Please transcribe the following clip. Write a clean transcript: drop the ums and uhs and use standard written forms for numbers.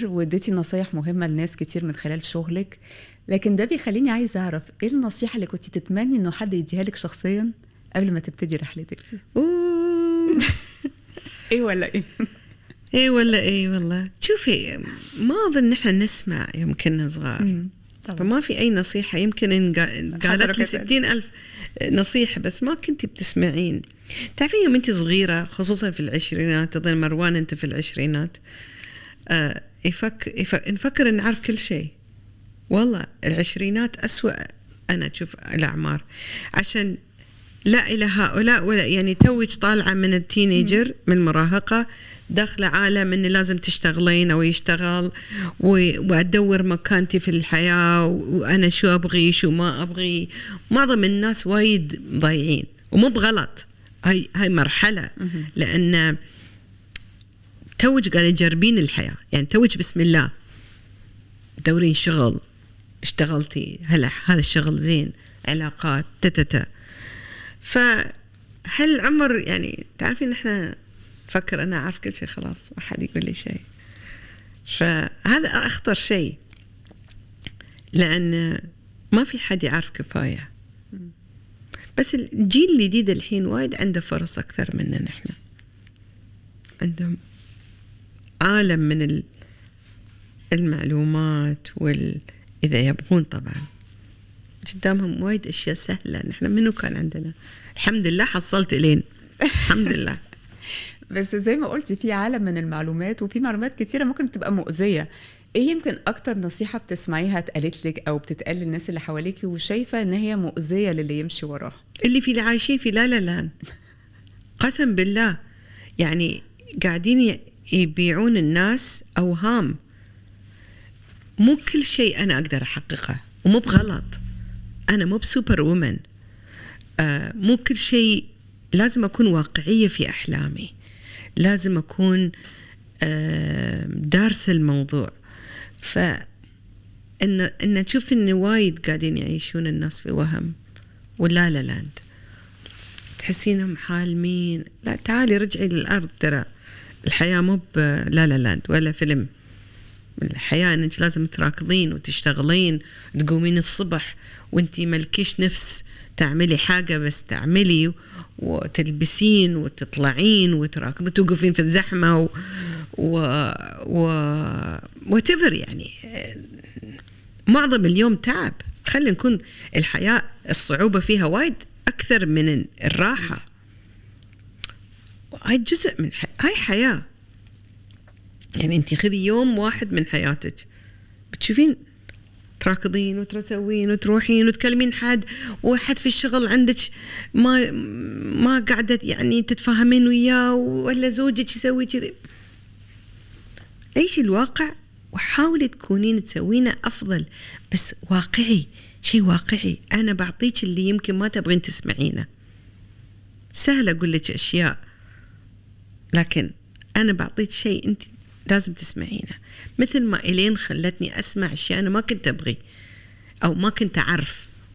واديتي نصايح مهمة لناس كتير من خلال شغلك، لكن ده بيخليني عايزة أعرف إيه النصيحة اللي كنتِ تتمني إنه حد يديها لك شخصيًا قبل ما تبتدي رحلتك دي؟ أوه. إيه والّا إيه؟ ايه ولا ايه والله. شوفي، ما اظن نحن نسمع يوم كنا صغار، طبعًا. فما في اي نصيحة. يمكن إن قالت لي حضرتك 60,000 نصيحة بس ما كنتي بتسمعين. تعرفين يوم انت صغيرة خصوصا في العشرينات، اظن مروان انت في العشرينات، نفكر ان نعرف كل شيء. والله العشرينات أسوأ انا اشوف الاعمار، عشان لا الى هؤلاء ولا يعني توج طالعة من التينيجر من المراهقة، داخلة عالم إن لازم تشتغلين أو يشتغل وأدور مكانتي في الحياة وأنا شو أبغي شو ما أبغي. معظم الناس وايد ضايعين، ومو بغلط، هاي مرحلة، لأن توج قاعد يجربين الحياة. يعني توج بسم الله دورين شغل، اشتغلتي هذا الشغل زين، علاقات فهل عمر يعني تعرفين إحنا فكر أنا أعرف كل شيء، خلاص ما حد يقول لي شيء. فهذا أخطر شيء، لأن ما في حد يعرف كفاية. بس الجيل الجديد الحين وايد عنده فرص أكثر مننا نحن، عندهم عالم من المعلومات إذا يبغون طبعا قدامهم وايد أشياء سهلة. نحن منو كان عندنا؟ الحمد لله حصلت إلين، الحمد لله. بس زي ما قلتي في عالم من المعلومات، وفي معلومات كتيرة ممكن تبقى مؤذية. ايه يمكن اكتر نصيحة بتسمعيها اتقالت لك او بتتقال للناس اللي حواليكي وشايفة ان هي مؤذية للي يمشي وراها؟ اللي عايشين في لا لا لا، قسم بالله، يعني قاعدين يبيعون الناس أوهام. مو كل شيء أنا أقدر أحققه، ومو بغلط، أنا مو بسوبر وومن. مو كل شيء لازم أكون واقعية في أحلامي، لازم أكون دارس الموضوع. إن تشوف إن وايد قاعدين يعيشون الناس في وهم ولا لا لاند، تحسينهم حالمين. لا، تعالي رجعي للأرض، ترى الحياة مو لا لا لاند ولا فيلم. الحياة إنك لازم تراكضين وتشتغلين، تقومين الصبح وانتي ملكيش نفس تعملي حاجة، بس تعملي وتلبسين وتطلعين وتراكضين، توقفين في الزحمة وتفر. يعني معظم اليوم تعب. خلينا نكون الحياة الصعوبة فيها وايد أكثر من الراحة. هاي جزء من هاي حياة. يعني انتي خذي يوم واحد من حياتك، بتشوفين تراكضين وتسوين وتروحين وتكلمين حد، وحد في الشغل عندك ما قاعدة يعني تتفاهمين وياه، ولا زوجك يسوي كذي. عيشي الواقع وحاولي تكونين تسوينه أفضل، بس واقعي، شيء واقعي. أنا بعطيك اللي يمكن ما تبغين تسمعينه. سهل أقول لك أشياء، لكن أنا بعطيك شيء أنت لازم تسمعينه. مثل ما إلين خلتني أسمع أشياء أنا ما كنت أبغي أو ما كنت أعرف.